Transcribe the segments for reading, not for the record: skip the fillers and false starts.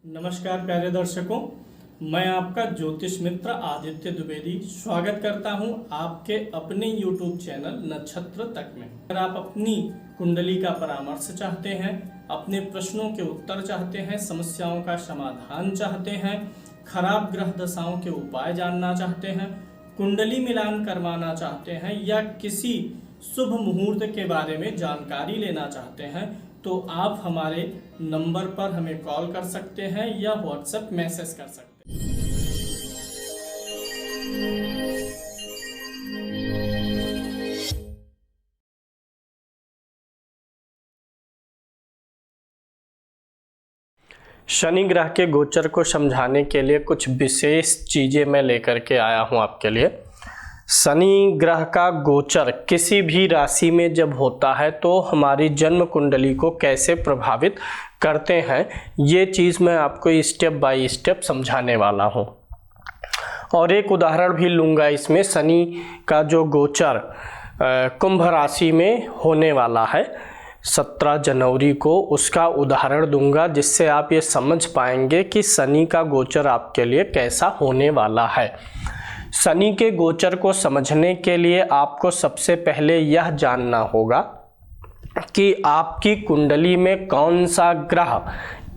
नमस्कार प्यारे दर्शकों, मैं आपका ज्योतिष मित्र आदित्य द्विवेदी स्वागत करता हूं आपके अपने YouTube चैनल नक्षत्र तक में। अगर आप अपनी कुंडली का परामर्श चाहते हैं, अपने प्रश्नों के उत्तर चाहते हैं, समस्याओं का समाधान चाहते हैं, खराब ग्रह दशाओं के उपाय जानना चाहते हैं, कुंडली मिलान करवाना चाहते हैं या किसी शुभ मुहूर्त के बारे में जानकारी लेना चाहते हैं तो आप हमारे नंबर पर हमें कॉल कर सकते हैं या व्हाट्सएप मैसेज कर सकते हैं। शनि ग्रह के गोचर को समझाने के लिए कुछ विशेष चीजें मैं लेकर के आया हूं आपके लिए। शनि ग्रह का गोचर किसी भी राशि में जब होता है तो हमारी जन्म कुंडली को कैसे प्रभावित करते हैं, ये चीज़ मैं आपको स्टेप बाय स्टेप समझाने वाला हूँ। और एक उदाहरण भी लूँगा इसमें। शनि का जो गोचर कुंभ राशि में होने वाला है 17 जनवरी को, उसका उदाहरण दूंगा जिससे आप ये समझ पाएंगे कि शनि का गोचर आपके लिए कैसा होने वाला है। शनि के गोचर को समझने के लिए आपको सबसे पहले यह जानना होगा कि आपकी कुंडली में कौन सा ग्रह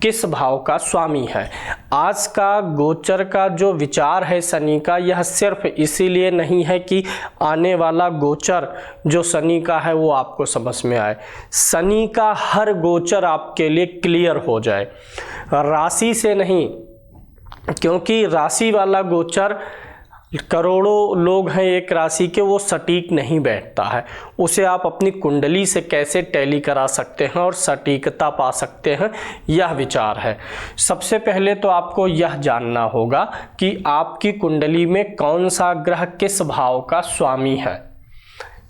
किस भाव का स्वामी है। आज का गोचर का जो विचार है शनि का, यह सिर्फ इसीलिए नहीं है कि आने वाला गोचर जो शनि का है वो आपको समझ में आए। शनि का हर गोचर आपके लिए क्लियर हो जाए, राशि से नहीं, क्योंकि राशि वाला गोचर करोड़ों लोग हैं एक राशि के, वो सटीक नहीं बैठता है। उसे आप अपनी कुंडली से कैसे टैली करा सकते हैं और सटीकता पा सकते हैं, यह विचार है। सबसे पहले तो आपको यह जानना होगा कि आपकी कुंडली में कौन सा ग्रह किस भाव का स्वामी है।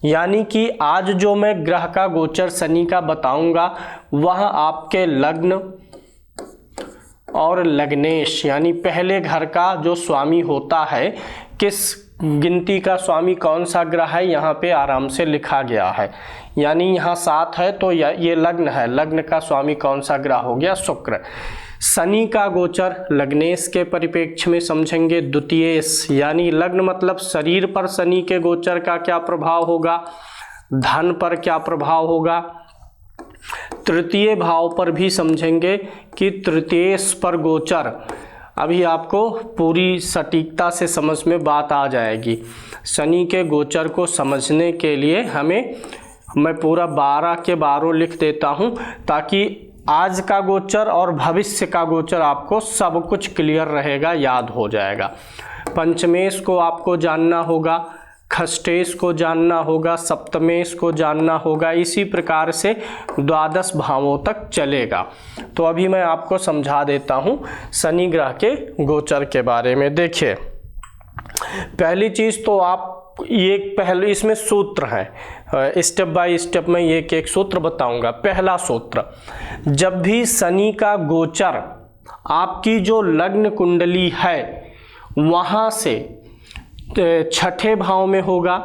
यानी कि आज जो मैं ग्रह का गोचर शनि का बताऊंगा वह आपके लग्न और लग्नेश यानी पहले घर का जो स्वामी होता है, किस गिनती का स्वामी कौन सा ग्रह है, यहाँ पे आराम से लिखा गया है। यानी यहाँ 7 है तो ये लग्न है, लग्न का स्वामी कौन सा ग्रह हो गया, शुक्र। शनि का गोचर लग्नेश के परिप्रेक्ष्य में समझेंगे। द्वितीयेश यानी लग्न मतलब शरीर पर शनि के गोचर का क्या प्रभाव होगा, धन पर क्या प्रभाव होगा। तृतीय भाव पर भी समझेंगे कि तृतीयेश पर गोचर, अभी आपको पूरी सटीकता से समझ में बात आ जाएगी। शनि के गोचर को समझने के लिए मैं पूरा 12 के 12 लिख देता हूं ताकि आज का गोचर और भविष्य का गोचर आपको सब कुछ क्लियर रहेगा, याद हो जाएगा। पंचमेश को आपको जानना होगा, षष्ठेश को जानना होगा, सप्तमेश को जानना होगा, इसी प्रकार से 12 भावों तक चलेगा। तो अभी मैं आपको समझा देता हूं शनि ग्रह के गोचर के बारे में। देखिए, पहली चीज तो आप पहले इसमें सूत्र हैं, स्टेप बाय स्टेप मैं एक सूत्र बताऊंगा। पहला सूत्र, जब भी शनि का गोचर आपकी जो लग्न कुंडली है वहां से 6ठे भाव में होगा,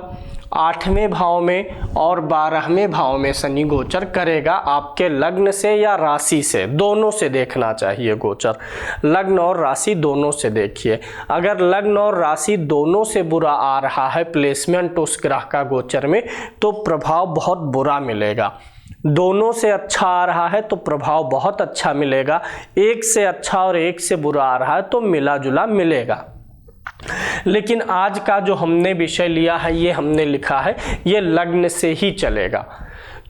8वें भाव में और 12वें भाव में शनि गोचर करेगा। आपके लग्न से या राशि से, दोनों से देखना चाहिए गोचर, लग्न और राशि दोनों से देखिए। अगर लग्न और राशि दोनों से बुरा आ रहा है प्लेसमेंट उस ग्रह का गोचर में, तो प्रभाव बहुत बुरा मिलेगा। दोनों से अच्छा आ रहा है तो प्रभाव बहुत अच्छा मिलेगा। एक से अच्छा और एक से बुरा आ रहा है तो मिला जुला मिलेगा। लेकिन आज का जो हमने विषय लिया है, ये हमने लिखा है ये लग्न से ही चलेगा।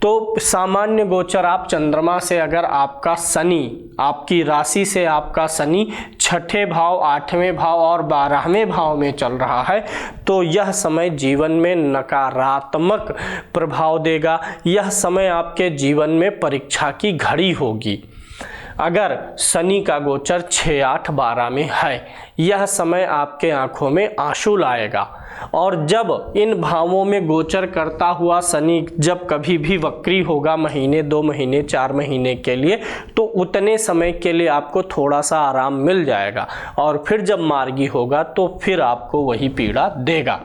तो सामान्य गोचर आप चंद्रमा से अगर आपका शनि, आपकी राशि से आपका शनि 6ठे भाव, 8वें भाव और 12वें भाव में चल रहा है तो यह समय जीवन में नकारात्मक प्रभाव देगा। यह समय आपके जीवन में परीक्षा की घड़ी होगी। अगर शनि का गोचर 6, 8, 12 में है, यह समय आपके आंखों में आंसू लाएगा। और जब इन भावों में गोचर करता हुआ शनि जब कभी भी वक्री होगा महीने, 2 महीने, 4 महीने के लिए, तो उतने समय के लिए आपको थोड़ा सा आराम मिल जाएगा और फिर जब मार्गी होगा तो फिर आपको वही पीड़ा देगा।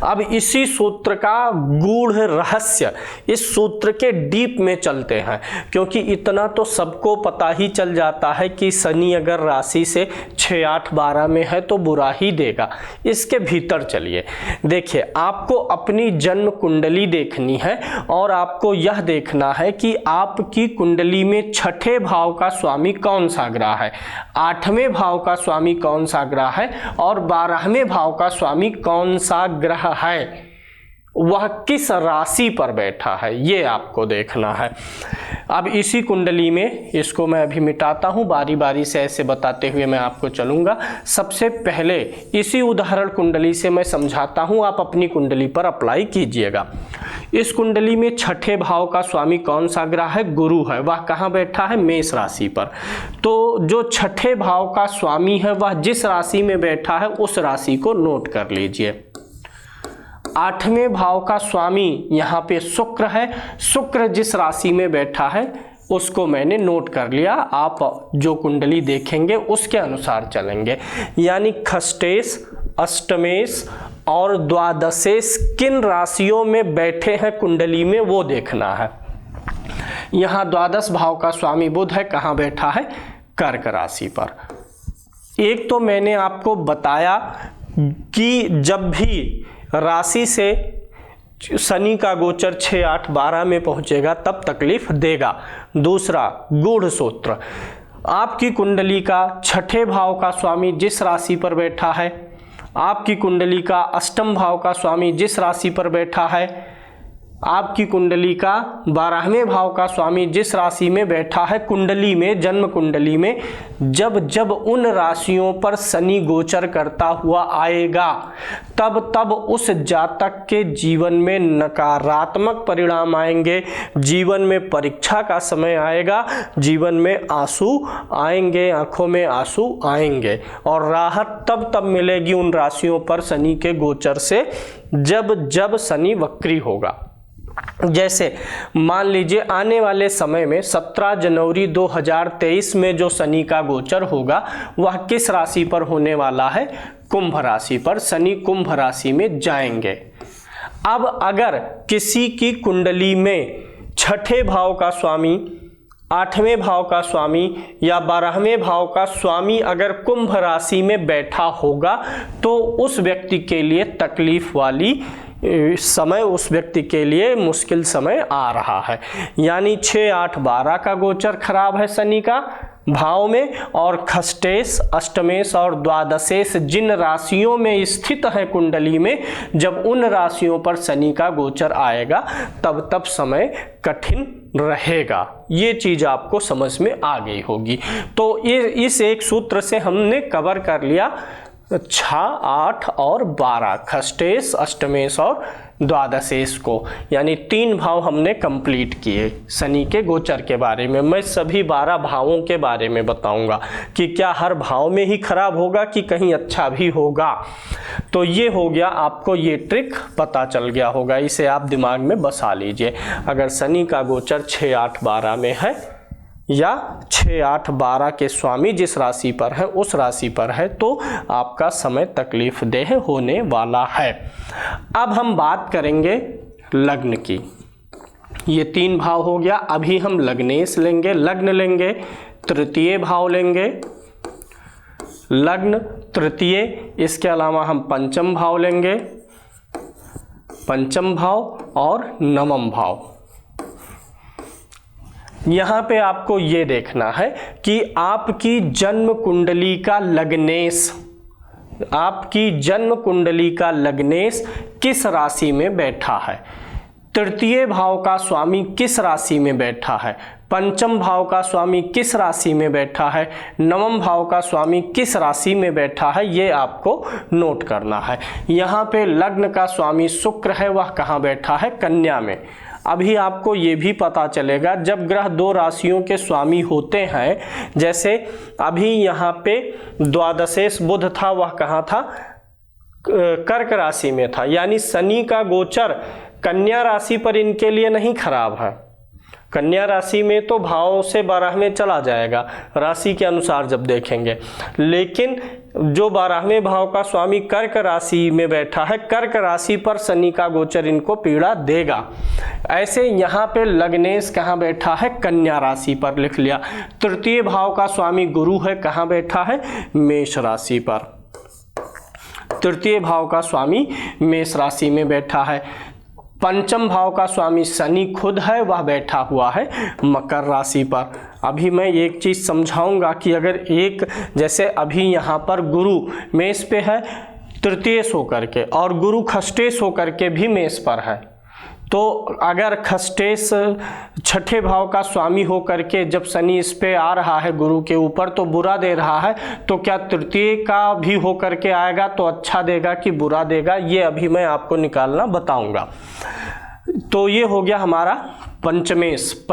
अब इसी सूत्र का गूढ़ रहस्य इस सूत्र के डीप में चलते हैं, क्योंकि इतना तो सबको पता ही चल जाता है कि शनि अगर राशि से 6, 8, 12 में है तो बुरा ही देगा। इसके भीतर चलिए, देखिए आपको अपनी जन्म कुंडली देखनी है और आपको यह देखना है कि आपकी कुंडली में छठे भाव का स्वामी कौन सा ग्रह है, 8वें भाव का स्वामी कौन सा ग्रह है और 12वें भाव का स्वामी कौन सा ग्रह है, वह किस राशि पर बैठा है, ये आपको देखना है। अब इसी कुंडली में, इसको मैं अभी मिटाता हूँ, बारी बारी से ऐसे बताते हुए मैं आपको चलूँगा। सबसे पहले इसी उदाहरण कुंडली से मैं समझाता हूँ, आप अपनी कुंडली पर अप्लाई कीजिएगा। इस कुंडली में छठे भाव का स्वामी कौन सा ग्रह है, गुरु है, वह कहाँ बैठा है, मेष राशि पर। तो जो छठे भाव का स्वामी है वह जिस राशि में बैठा है उस राशि को नोट कर लीजिए। 8वें भाव का स्वामी यहाँ पे शुक्र है, शुक्र जिस राशि में बैठा है उसको मैंने नोट कर लिया। आप जो कुंडली देखेंगे उसके अनुसार चलेंगे, यानी खष्टेश, अष्टमेश और द्वादशेश किन राशियों में बैठे हैं कुंडली में वो देखना है। यहाँ द्वादश भाव का स्वामी बुध है, कहाँ बैठा है, कर्क राशि पर। एक तो मैंने आपको बताया कि जब भी राशि से शनि का गोचर 6, 8, 12 में पहुंचेगा तब तकलीफ देगा। दूसरा गूढ़ सूत्र, आपकी कुंडली का छठे भाव का स्वामी जिस राशि पर बैठा है, आपकी कुंडली का अष्टम भाव का स्वामी जिस राशि पर बैठा है, आपकी कुंडली का 12वें भाव का स्वामी जिस राशि में बैठा है, कुंडली में, जन्म कुंडली में जब जब उन राशियों पर शनि गोचर करता हुआ आएगा तब तब उस जातक के जीवन में नकारात्मक परिणाम आएंगे, जीवन में परीक्षा का समय आएगा, जीवन में आंसू आएंगे, आंखों में आंसू आएंगे और राहत तब तब मिलेगी उन राशियों पर शनि के गोचर से जब जब शनि वक्री होगा। जैसे मान लीजिए आने वाले समय में 17 जनवरी 2023 में जो शनि का गोचर होगा वह किस राशि पर होने वाला है, कुंभ राशि पर। शनि कुंभ राशि में जाएंगे। अब अगर किसी की कुंडली में छठे भाव का स्वामी, 8वें भाव का स्वामी या 12वें भाव का स्वामी अगर कुंभ राशि में बैठा होगा तो उस व्यक्ति के लिए तकलीफ वाली समय, उस व्यक्ति के लिए मुश्किल समय आ रहा है। यानी 6, 8, 12 का गोचर खराब है शनि का भाव में, और खष्टेश, अष्टमेश और द्वादशेश जिन राशियों में स्थित है कुंडली में, जब उन राशियों पर शनि का गोचर आएगा तब तब समय कठिन रहेगा। ये चीज आपको समझ में आ गई होगी। तो इस एक सूत्र से हमने कवर कर लिया 6, 8 और 12, खष्टेश, अष्टमेश और द्वादशेश को, यानी 3 भाव हमने कंप्लीट किए शनि के गोचर के बारे में। मैं सभी 12 भावों के बारे में बताऊंगा कि क्या हर भाव में ही खराब होगा कि कहीं अच्छा भी होगा। तो ये हो गया, आपको ये ट्रिक पता चल गया होगा, इसे आप दिमाग में बसा लीजिए। अगर शनि का गोचर 6, 8, 12 में है या 6, 8, 12 के स्वामी जिस राशि पर है उस राशि पर है तो आपका समय तकलीफ देह होने वाला है। अब हम बात करेंगे लग्न की। ये 3 भाव हो गया। अभी हम लग्नेश लेंगे, लग्न लेंगे, तृतीय भाव लेंगे, लग्न तृतीय, इसके अलावा हम पंचम भाव लेंगे, पंचम भाव और नवम भाव। यहाँ पे आपको ये देखना है कि आपकी जन्म कुंडली का लग्नेश, आपकी जन्म कुंडली का लग्नेश किस राशि में बैठा है, तृतीय भाव का स्वामी किस राशि में बैठा है, पंचम भाव का स्वामी किस राशि में बैठा है, नवम भाव का स्वामी किस राशि में बैठा है, ये आपको नोट करना है। यहाँ पे लग्न का स्वामी शुक्र है, वह कहाँ बैठा है, कन्या में। अभी आपको ये भी पता चलेगा जब ग्रह 2 राशियों के स्वामी होते हैं, जैसे अभी यहाँ पे द्वादशेश बुध था, वह कहाँ था, कर्क राशि में था, यानी शनि का गोचर कन्या राशि पर इनके लिए नहीं खराब है, कन्या राशि में तो भाव से 12वें चला जाएगा राशि के अनुसार जब देखेंगे, लेकिन जो 12वें भाव का स्वामी कर्क राशि में बैठा है, कर्क राशि पर शनि का गोचर इनको पीड़ा देगा। ऐसे यहाँ पे लग्नेश कहाँ बैठा है, कन्या राशि पर लिख लिया। तृतीय भाव का स्वामी गुरु है, कहाँ बैठा है, मेष राशि पर। तृतीय भाव का स्वामी मेष राशि में बैठा है। पंचम भाव का स्वामी शनि खुद है, वह बैठा हुआ है मकर राशि पर। अभी मैं एक चीज़ समझाऊंगा कि अगर एक, जैसे अभी यहाँ पर गुरु मेष पे है तृतीयेश होकर के, और गुरु खष्टेश होकर के भी मेष पर है, तो अगर खष्टेश छठे भाव का स्वामी होकर के जब शनि इस पे आ रहा है गुरु के ऊपर तो बुरा दे रहा है, तो क्या तृतीय का भी होकर के आएगा तो अच्छा देगा कि बुरा देगा, ये अभी मैं आपको निकालना बताऊंगा। तो ये हो गया हमारा पंचमेश।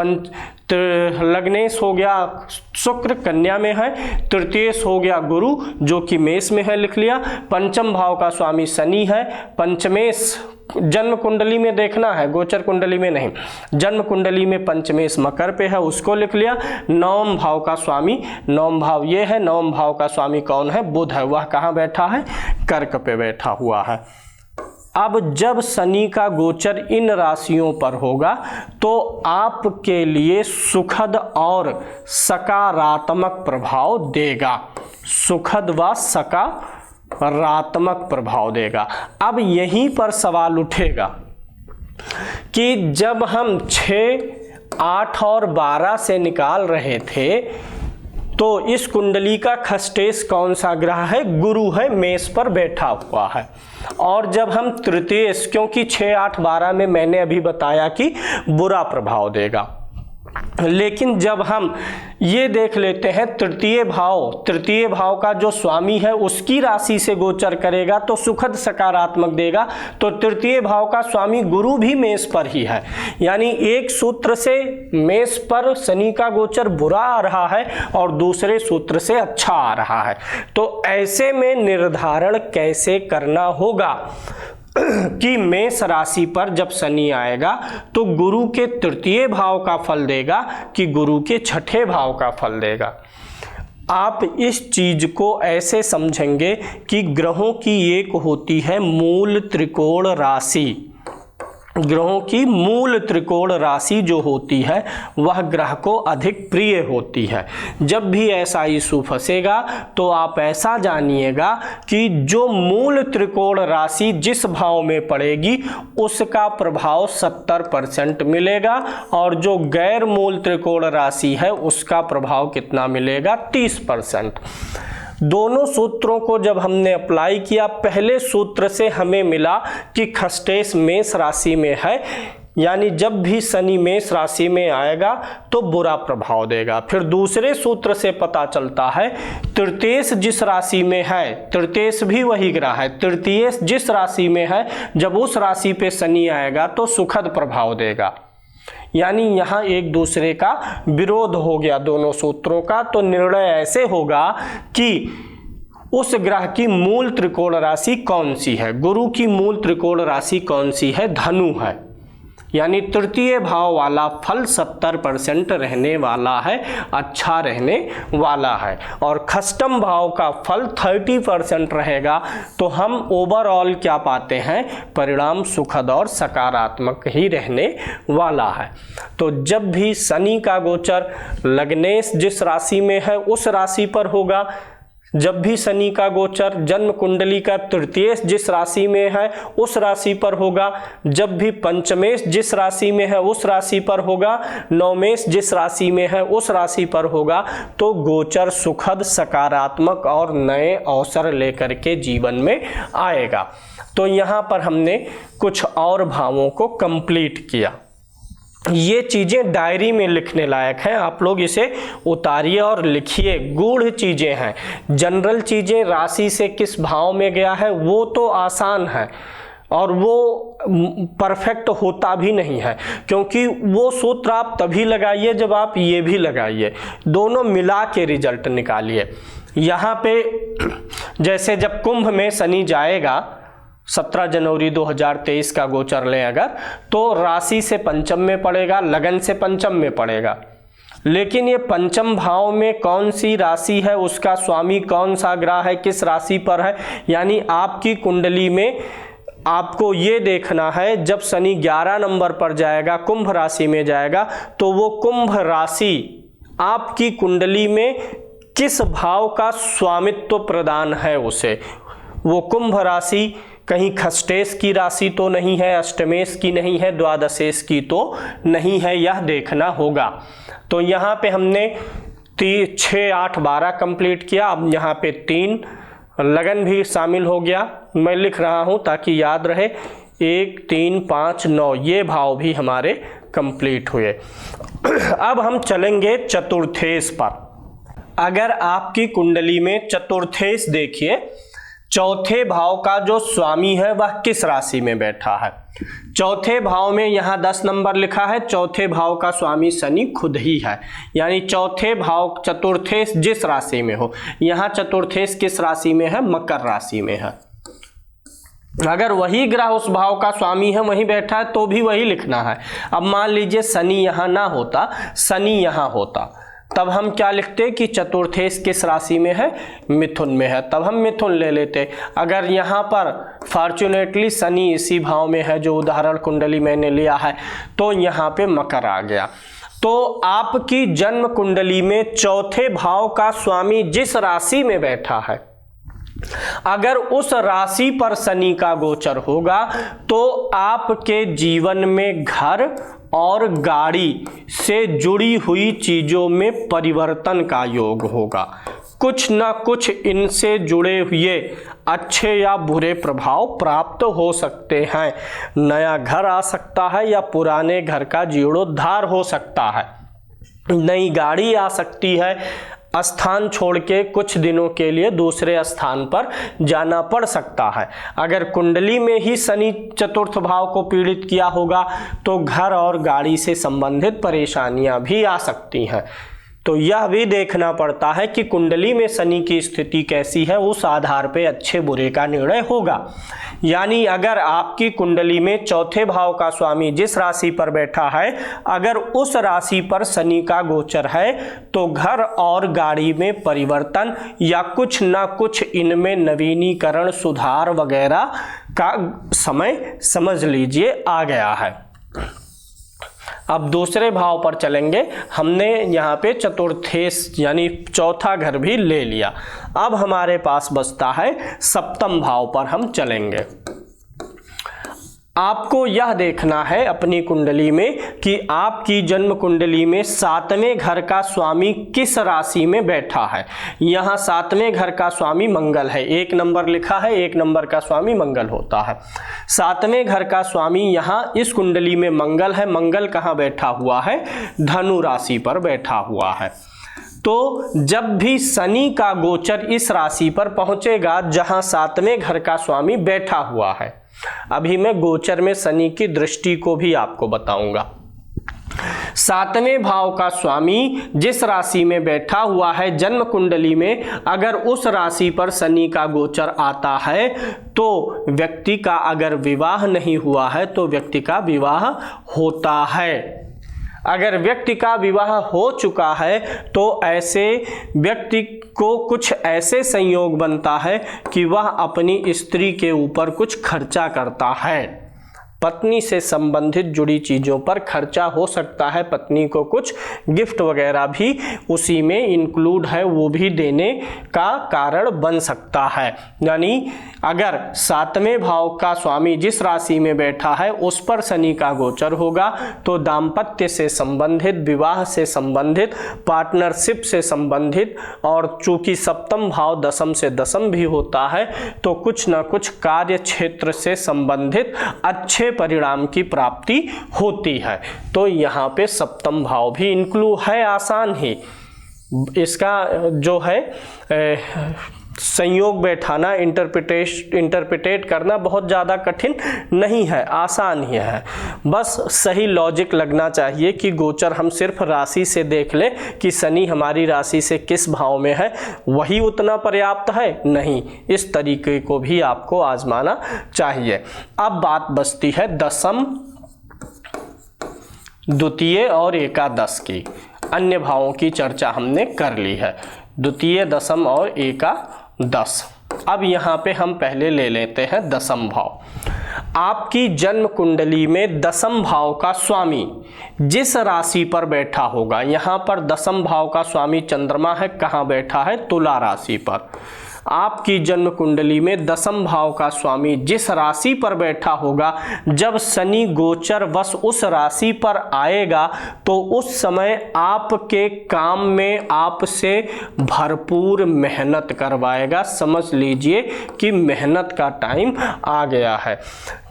लग्नेश हो गया शुक्र कन्या में है, तृतीयेश हो गया गुरु जो कि मेष में है, लिख लिया। पंचम भाव का स्वामी शनि है। पंचमेश जन्म कुंडली में देखना है, गोचर कुंडली में नहीं, जन्म कुंडली में पंचमेश मकर पे है, उसको लिख लिया। नवम भाव का स्वामी, नवम भाव ये है, नवम भाव का स्वामी कौन है, बुध है, वह कहाँ बैठा है, कर्क पे बैठा हुआ है। अब जब शनि का गोचर इन राशियों पर होगा तो आपके लिए सुखद और सकारात्मक प्रभाव देगा, सुखद व सकारात्मक प्रभाव देगा। अब यहीं पर सवाल उठेगा कि जब हम 6, 8 और 12 से निकाल रहे थे तो इस कुंडली का खष्टेश कौन सा ग्रह है, गुरु है, मेष पर बैठा हुआ है। और जब हम तृतीयेश, क्योंकि 6, 8, 12 में मैंने अभी बताया कि बुरा प्रभाव देगा, लेकिन जब हम ये देख लेते हैं तृतीय भाव का जो स्वामी है उसकी राशि से गोचर करेगा तो सुखद सकारात्मक देगा। तो तृतीय भाव का स्वामी गुरु भी मेष पर ही है, यानी एक सूत्र से मेष पर शनि का गोचर बुरा आ रहा है और दूसरे सूत्र से अच्छा आ रहा है। तो ऐसे में निर्धारण कैसे करना होगा कि मेष राशि पर जब शनि आएगा तो गुरु के तृतीय भाव का फल देगा कि गुरु के छठे भाव का फल देगा। आप इस चीज को ऐसे समझेंगे कि ग्रहों की एक होती है मूल त्रिकोण राशि, ग्रहों की मूल त्रिकोण राशि जो होती है वह ग्रह को अधिक प्रिय होती है। जब भी ऐसा इशू फंसेगा तो आप ऐसा जानिएगा कि जो मूल त्रिकोण राशि जिस भाव में पड़ेगी उसका प्रभाव 70% मिलेगा और जो गैर मूल त्रिकोण राशि है उसका प्रभाव कितना मिलेगा, 30%। दोनों सूत्रों को जब हमने अप्लाई किया, पहले सूत्र से हमें मिला कि खष्टेश मेष राशि में है, यानी जब भी शनि मेष राशि में आएगा तो बुरा प्रभाव देगा। फिर दूसरे सूत्र से पता चलता है तृतीयेश जिस राशि में है, तृतीयेश भी वही ग्रह है, तृतीयेश जिस राशि में है जब उस राशि पे शनि आएगा तो सुखद प्रभाव देगा। यानी यहाँ एक दूसरे का विरोध हो गया दोनों सूत्रों का। तो निर्णय ऐसे होगा कि उस ग्रह की मूल त्रिकोण राशि कौन सी है, गुरु की मूल त्रिकोण राशि कौन सी है, धनु है, यानी तृतीय भाव वाला फल 70% रहने वाला है, अच्छा रहने वाला है। और खष्टम भाव का फल 30% रहेगा। तो हम ओवरऑल क्या पाते हैं, परिणाम सुखद और सकारात्मक ही रहने वाला है। तो जब भी शनि का गोचर लग्नेश जिस राशि में है उस राशि पर होगा, जब भी शनि का गोचर जन्म कुंडली का तृतीयेश जिस राशि में है उस राशि पर होगा, जब भी पंचमेश जिस राशि में है उस राशि पर होगा, नवमेश जिस राशि में है उस राशि पर होगा, तो गोचर सुखद सकारात्मक और नए अवसर लेकर के जीवन में आएगा। तो यहाँ पर हमने कुछ और भावों को कंप्लीट किया। ये चीज़ें डायरी में लिखने लायक हैं, आप लोग इसे उतारिए और लिखिए। गूढ़ चीज़ें हैं, जनरल चीज़ें, राशि से किस भाव में गया है वो तो आसान है और वो परफेक्ट होता भी नहीं है, क्योंकि वो सूत्र आप तभी लगाइए जब आप ये भी लगाइए, दोनों मिला के रिजल्ट निकालिए। यहाँ पे जैसे जब कुंभ में शनि जाएगा, 17 जनवरी 2023 का गोचर लें अगर, तो राशि से पंचम में पड़ेगा, लगन से पंचम में पड़ेगा। लेकिन ये पंचम भाव में कौन सी राशि है, उसका स्वामी कौन सा ग्रह है, किस राशि पर है, यानी आपकी कुंडली में आपको ये देखना है। जब शनि 11 नंबर पर जाएगा, कुंभ राशि में जाएगा, तो वो कुंभ राशि आपकी कुंडली में किस भाव का स्वामित्व प्रदान है उसे। वो कुंभ राशि कहीं खष्टेश की राशि तो नहीं है, अष्टमेश की नहीं है, द्वादशेश की तो नहीं है, यह देखना होगा। तो यहाँ पे हमने 6, 8, 12 कंप्लीट किया। अब यहाँ पे 3 लगन भी शामिल हो गया, मैं लिख रहा हूँ ताकि याद रहे। 1, 3, 5, 9 ये भाव भी हमारे कंप्लीट हुए। अब हम चलेंगे चतुर्थेश पर। अगर आपकी कुंडली में चतुर्थेश देखिए, चौथे भाव का जो स्वामी है वह किस राशि में बैठा है। चौथे भाव में यहाँ 10 नंबर लिखा है, चौथे भाव का स्वामी शनि खुद ही है, यानी चौथे भाव चतुर्थेश जिस राशि में हो। यहाँ चतुर्थेश किस राशि में है, मकर राशि में है। अगर वही ग्रह उस भाव का स्वामी है, वहीं बैठा है, तो भी वही लिखना है। अब मान लीजिए शनि यहाँ ना होता, शनि यहाँ होता, तब हम क्या लिखते कि चतुर्थेश किस राशि में है, मिथुन में है, तब हम मिथुन ले लेते। अगर यहाँ पर फॉर्चुनेटली शनि इसी भाव में है, जो उदाहरण कुंडली मैंने लिया है, तो यहाँ पे मकर आ गया। तो आपकी जन्म कुंडली में चौथे भाव का स्वामी जिस राशि में बैठा है, अगर उस राशि पर शनि का गोचर होगा, तो आपके जीवन में घर और गाड़ी से जुड़ी हुई चीजों में परिवर्तन का योग होगा। कुछ न कुछ इनसे जुड़े हुए अच्छे या बुरे प्रभाव प्राप्त हो सकते हैं। नया घर आ सकता है या पुराने घर का जीर्णोद्धार हो सकता है, नई गाड़ी आ सकती है, स्थान छोड़ के कुछ दिनों के लिए दूसरे स्थान पर जाना पड़ सकता है। अगर कुंडली में ही शनि चतुर्थ भाव को पीड़ित किया होगा, तो घर और गाड़ी से संबंधित परेशानियां भी आ सकती हैं। तो यह भी देखना पड़ता है कि कुंडली में शनि की स्थिति कैसी है, उस आधार पे अच्छे बुरे का निर्णय होगा। यानी अगर आपकी कुंडली में चौथे भाव का स्वामी जिस राशि पर बैठा है, अगर उस राशि पर शनि का गोचर है, तो घर और गाड़ी में परिवर्तन या कुछ ना कुछ इनमें नवीनीकरण, सुधार वगैरह का समय समझ लीजिए आ गया है। अब दूसरे भाव पर चलेंगे। हमने यहाँ पे चतुर्थेश यानी चौथा घर भी ले लिया। अब हमारे पास बचता है सप्तम भाव पर हम चलेंगे। आपको यह देखना है अपनी कुंडली में कि आपकी जन्म कुंडली में 7वें घर का स्वामी किस राशि में बैठा है। यहाँ 7वें घर का स्वामी मंगल है, 1 नंबर लिखा है, 1 नंबर का स्वामी मंगल होता है। 7वें घर का स्वामी यहाँ इस कुंडली में मंगल है। मंगल कहाँ बैठा हुआ है, धनु राशि पर बैठा हुआ है। तो जब भी शनि का गोचर इस राशि पर पहुंचेगा जहां 7वें घर का स्वामी बैठा हुआ है, अभी मैं गोचर में शनि की दृष्टि को भी आपको बताऊंगा। 7वें भाव का स्वामी जिस राशि में बैठा हुआ है जन्म कुंडली में, अगर उस राशि पर शनि का गोचर आता है, तो व्यक्ति का अगर विवाह नहीं हुआ है तो व्यक्ति का विवाह होता है। अगर व्यक्ति का विवाह हो चुका है तो ऐसे व्यक्ति को कुछ ऐसे संयोग बनता है कि वह अपनी स्त्री के ऊपर कुछ खर्चा करता है। पत्नी से संबंधित जुड़ी चीज़ों पर खर्चा हो सकता है, पत्नी को कुछ गिफ्ट वगैरह भी उसी में इंक्लूड है, वो भी देने का कारण बन सकता है। यानी अगर 7वें भाव का स्वामी जिस राशि में बैठा है उस पर शनि का गोचर होगा, तो दाम्पत्य से संबंधित, विवाह से संबंधित, पार्टनरशिप से संबंधित, और चूंकि सप्तम भाव दशम से दशम भी होता है, तो कुछ ना कुछ कार्य क्षेत्र से संबंधित अच्छे परिणाम की प्राप्ति होती है। तो यहाँ पे सप्तम भाव भी इंक्लूड है, आसान ही। इसका जो है संयोग बैठाना, इंटरप्रिटेट करना बहुत ज़्यादा कठिन नहीं है, आसान ही है। बस सही लॉजिक लगना चाहिए कि गोचर हम सिर्फ राशि से देख लें कि शनि हमारी राशि से किस भाव में है, वही उतना पर्याप्त है, नहीं, इस तरीके को भी आपको आजमाना चाहिए। अब बात बचती है दशम, द्वितीय और एकादश की। अन्य भावों की चर्चा हमने कर ली है, द्वितीय, दशम और एकादश। अब यहाँ पे हम पहले ले लेते हैं दशम भाव। आपकी जन्म कुंडली में दशम भाव का स्वामी जिस राशि पर बैठा होगा, यहाँ पर दशम भाव का स्वामी चंद्रमा है, कहाँ बैठा है, तुला राशि पर। आपकी जन्म कुंडली में दशम भाव का स्वामी जिस राशि पर बैठा होगा, जब शनि गोचर वश उस राशि पर आएगा तो उस समय आपके काम में आपसे भरपूर मेहनत करवाएगा। समझ लीजिए कि मेहनत का टाइम आ गया है।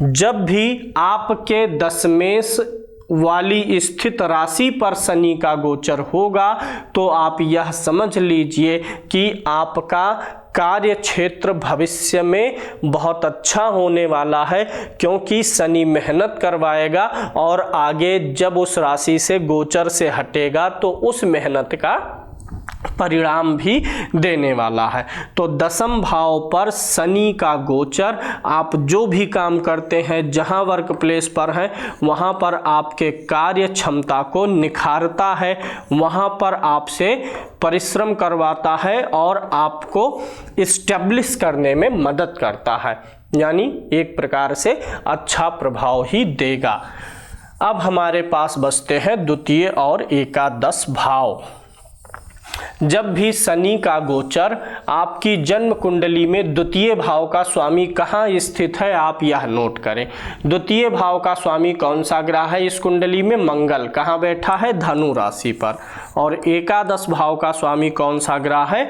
जब भी आपके दशमेश वाली स्थित राशि पर शनि का गोचर होगा तो आप यह समझ लीजिए कि आपका कार्य क्षेत्र भविष्य में बहुत अच्छा होने वाला है, क्योंकि शनि मेहनत करवाएगा और आगे जब उस राशि से गोचर से हटेगा तो उस मेहनत का परिणाम भी देने वाला है। तो दशम भाव पर शनि का गोचर, आप जो भी काम करते हैं, जहां वर्क प्लेस पर हैं, वहां पर आपके कार्य क्षमता को निखारता है, वहां पर आपसे परिश्रम करवाता है और आपको इस्टेब्लिश करने में मदद करता है, यानी एक प्रकार से अच्छा प्रभाव ही देगा। अब हमारे पास बचते हैं द्वितीय और एकादश भाव। जब भी शनि का गोचर आपकी जन्म कुंडली में द्वितीय भाव का स्वामी कहाँ स्थित है, आप यह नोट करें। द्वितीय भाव का स्वामी कौन सा ग्रह है इस कुंडली में, मंगल, कहाँ बैठा है, धनु राशि पर। और एकादश भाव का स्वामी कौन सा ग्रह है,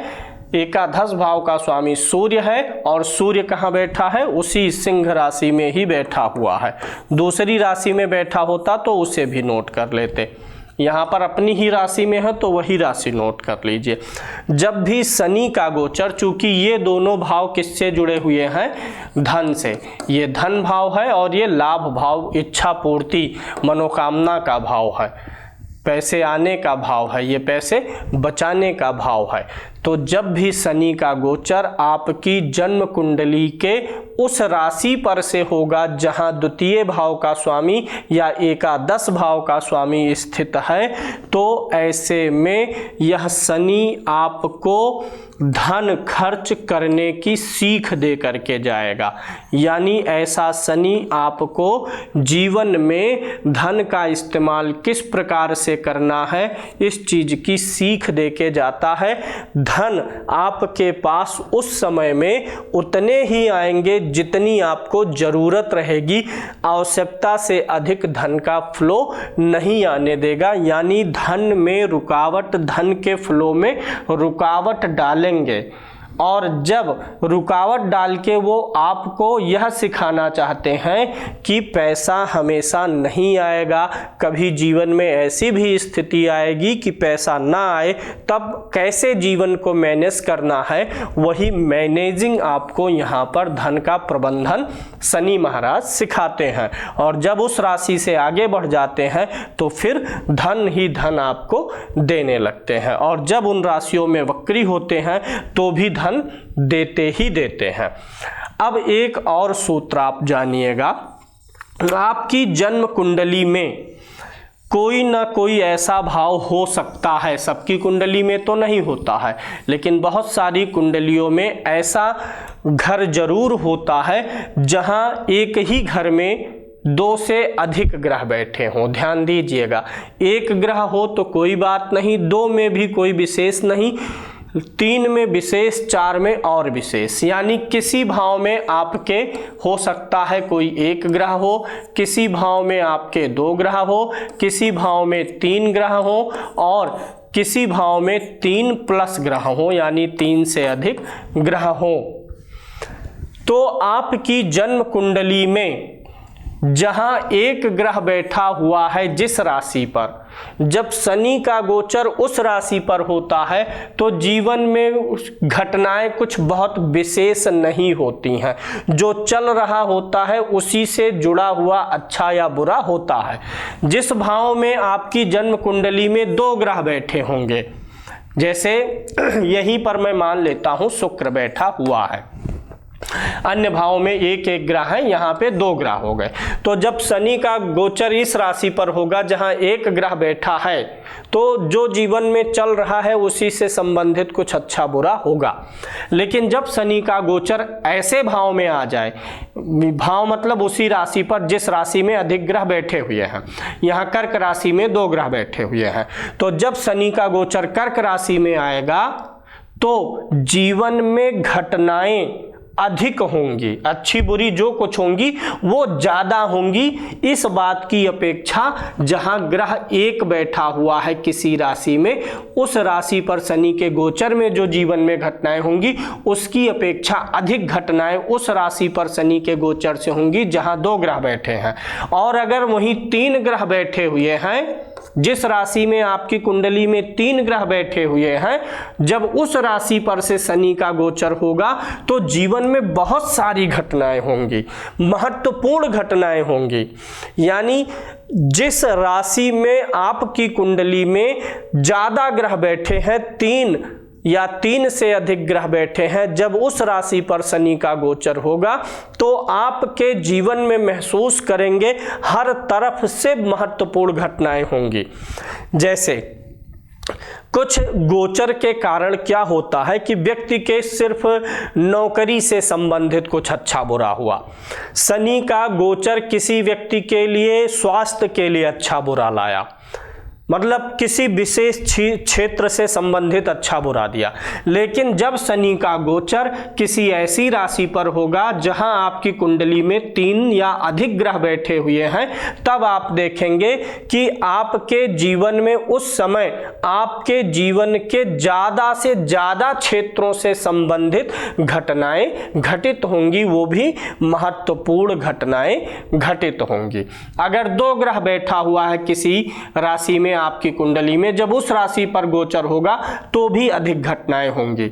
एकादश भाव का स्वामी सूर्य है, और सूर्य कहाँ बैठा है, उसी सिंह राशि में ही बैठा हुआ है। दूसरी राशि में बैठा होता तो उसे भी नोट कर लेते, यहाँ पर अपनी ही राशि में है तो वही राशि नोट कर लीजिए। जब भी शनि का गोचर, चूंकि ये दोनों भाव किससे जुड़े हुए हैं, धन से, ये धन भाव है और ये लाभ भाव, इच्छा पूर्ति, मनोकामना का भाव है, पैसे आने का भाव है, ये पैसे बचाने का भाव है। तो जब भी शनि का गोचर आपकी जन्म कुंडली के उस राशि पर से होगा जहां द्वितीय भाव का स्वामी या एकादश भाव का स्वामी स्थित है, तो ऐसे में यह शनि आपको धन खर्च करने की सीख दे करके जाएगा। यानी ऐसा शनि आपको जीवन में धन का इस्तेमाल किस प्रकार से करना है, इस चीज की सीख दे के जाता है। धन आपके पास उस समय में उतने ही आएंगे जितनी आपको जरूरत रहेगी, आवश्यकता से अधिक धन का फ्लो नहीं आने देगा। यानी धन में रुकावट, धन के फ्लो में रुकावट डालेंगे, और जब रुकावट डाल के वो आपको यह सिखाना चाहते हैं कि पैसा हमेशा नहीं आएगा, कभी जीवन में ऐसी भी स्थिति आएगी कि पैसा ना आए, तब कैसे जीवन को मैनेज करना है, वही मैनेजिंग आपको यहाँ पर धन का प्रबंधन शनि महाराज सिखाते हैं। और जब उस राशि से आगे बढ़ जाते हैं तो फिर धन ही धन आपको देने लगते हैं, और जब उन राशियों में वक्री होते हैं तो भी धन देते ही देते हैं। अब एक और सूत्र आप जानिएगा, आपकी जन्म कुंडली में कोई ना कोई ऐसा भाव हो सकता है, सबकी कुंडली में तो नहीं होता है, लेकिन बहुत सारी कुंडलियों में ऐसा घर जरूर होता है जहां एक ही घर में दो से अधिक ग्रह बैठे हों। ध्यान दीजिएगा, एक ग्रह हो तो कोई बात नहीं, दो में भी कोई विशेष नहीं, तीन में विशेष, चार में और विशेष। यानी किसी भाव में आपके हो सकता है कोई एक ग्रह हो, किसी भाव में आपके दो ग्रह हो, किसी भाव में तीन ग्रह हो, और किसी भाव में 3+ ग्रह हो, यानी 3 से अधिक ग्रह हो। तो आपकी जन्म कुंडली में जहां एक ग्रह बैठा हुआ है जिस राशि पर, जब शनि का गोचर उस राशि पर होता है तो जीवन में घटनाएं कुछ बहुत विशेष नहीं होती हैं। जो चल रहा होता है उसी से जुड़ा हुआ अच्छा या बुरा होता है। जिस भाव में आपकी जन्म कुंडली में 2 ग्रह बैठे होंगे, जैसे यहीं पर मैं मान लेता हूं शुक्र बैठा हुआ है, अन्य भाव में एक ग्रह है, यहाँ पे 2 ग्रह हो गए। तो जब शनि का गोचर इस राशि पर होगा जहाँ एक ग्रह बैठा है तो जो जीवन में चल रहा है उसी से संबंधित कुछ अच्छा बुरा होगा। लेकिन जब शनि का गोचर ऐसे भाव में आ जाए, भाव मतलब उसी राशि पर जिस राशि में अधिक ग्रह बैठे हुए हैं, यहाँ कर्क राशि में 2 ग्रह बैठे हुए हैं, तो जब शनि का गोचर कर्क राशि में आएगा तो जीवन में घटनाएं अधिक होंगी, अच्छी बुरी जो कुछ होंगी वो ज्यादा होंगी इस बात की अपेक्षा जहां ग्रह एक बैठा हुआ है किसी राशि में, उस राशि पर शनि के गोचर में जो जीवन में घटनाएं होंगी उसकी अपेक्षा अधिक घटनाएं उस राशि पर शनि के गोचर से होंगी जहां 2 ग्रह बैठे हैं। और अगर वहीं 3 ग्रह बैठे हुए हैं, जिस राशि में आपकी कुंडली में 3 ग्रह बैठे हुए हैं, जब उस राशि पर से शनि का गोचर होगा तो जीवन में बहुत सारी घटनाएं होंगी, महत्वपूर्ण घटनाएं होंगी। यानी जिस राशि में आपकी कुंडली में ज्यादा ग्रह बैठे हैं, 3 या 3 से अधिक ग्रह बैठे हैं, जब उस राशि पर शनि का गोचर होगा तो आपके जीवन में महसूस करेंगे हर तरफ से महत्वपूर्ण घटनाएं होंगी। जैसे कुछ गोचर के कारण क्या होता है कि व्यक्ति के सिर्फ नौकरी से संबंधित कुछ अच्छा बुरा हुआ, शनि का गोचर किसी व्यक्ति के लिए स्वास्थ्य के लिए अच्छा बुरा लाया, मतलब किसी विशेष क्षेत्र से संबंधित अच्छा बुरा दिया। लेकिन जब शनि का गोचर किसी ऐसी राशि पर होगा जहां आपकी कुंडली में 3 या अधिक ग्रह बैठे हुए हैं, तब आप देखेंगे कि आपके जीवन में उस समय आपके जीवन के ज्यादा से ज्यादा क्षेत्रों से संबंधित घटनाएं घटित होंगी, वो भी महत्वपूर्ण घटनाएं घटित होंगी। अगर 2 ग्रह बैठा हुआ है किसी राशि में आपकी कुंडली में, जब उस राशि पर गोचर होगा तो भी अधिक घटनाएं होंगी।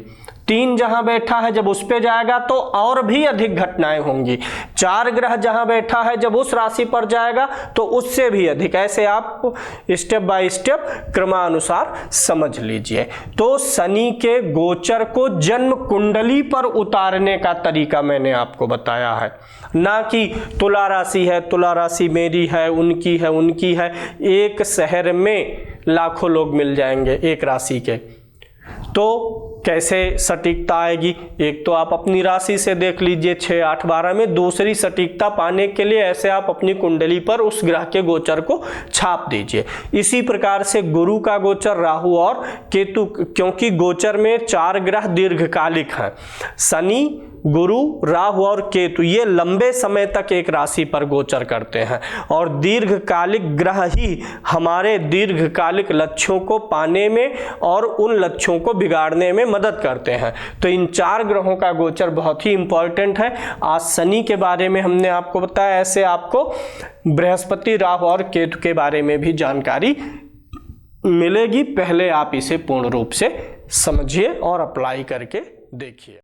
3 जहां बैठा है जब उस पे जाएगा तो और भी अधिक घटनाएं होंगी। 4 ग्रह जहां बैठा है जब उस राशि पर जाएगा तो उससे भी अधिक। ऐसे आप स्टेप बाय स्टेप क्रमानुसार समझ लीजिए। तो शनि के गोचर को जन्म कुंडली पर उतारने का तरीका मैंने आपको बताया है, ना कि तुला राशि है, तुला राशि मेरी है, उनकी है। एक शहर में लाखों लोग मिल जाएंगे एक राशि के, तो कैसे सटीकता आएगी? एक तो आप अपनी राशि से देख लीजिए 6, 8, 12 में। दूसरी सटीकता पाने के लिए ऐसे आप अपनी कुंडली पर उस ग्रह के गोचर को छाप दीजिए। इसी प्रकार से गुरु का गोचर, राहु और केतु, क्योंकि गोचर में 4 ग्रह दीर्घकालिक हैं, शनि, गुरु, राहु और केतु, ये लंबे समय तक एक राशि पर गोचर करते हैं और दीर्घकालिक ग्रह ही हमारे दीर्घकालिक लक्ष्यों को पाने में और उन लक्ष्यों को बिगाड़ने में मदद करते हैं। तो इन 4 ग्रहों का गोचर बहुत ही इंपॉर्टेंट है। आज शनि के बारे में हमने आपको बताया, ऐसे आपको बृहस्पति, राहु और केतु के बारे में भी जानकारी मिलेगी। पहले आप इसे पूर्ण रूप से समझिए और अप्लाई करके देखिए।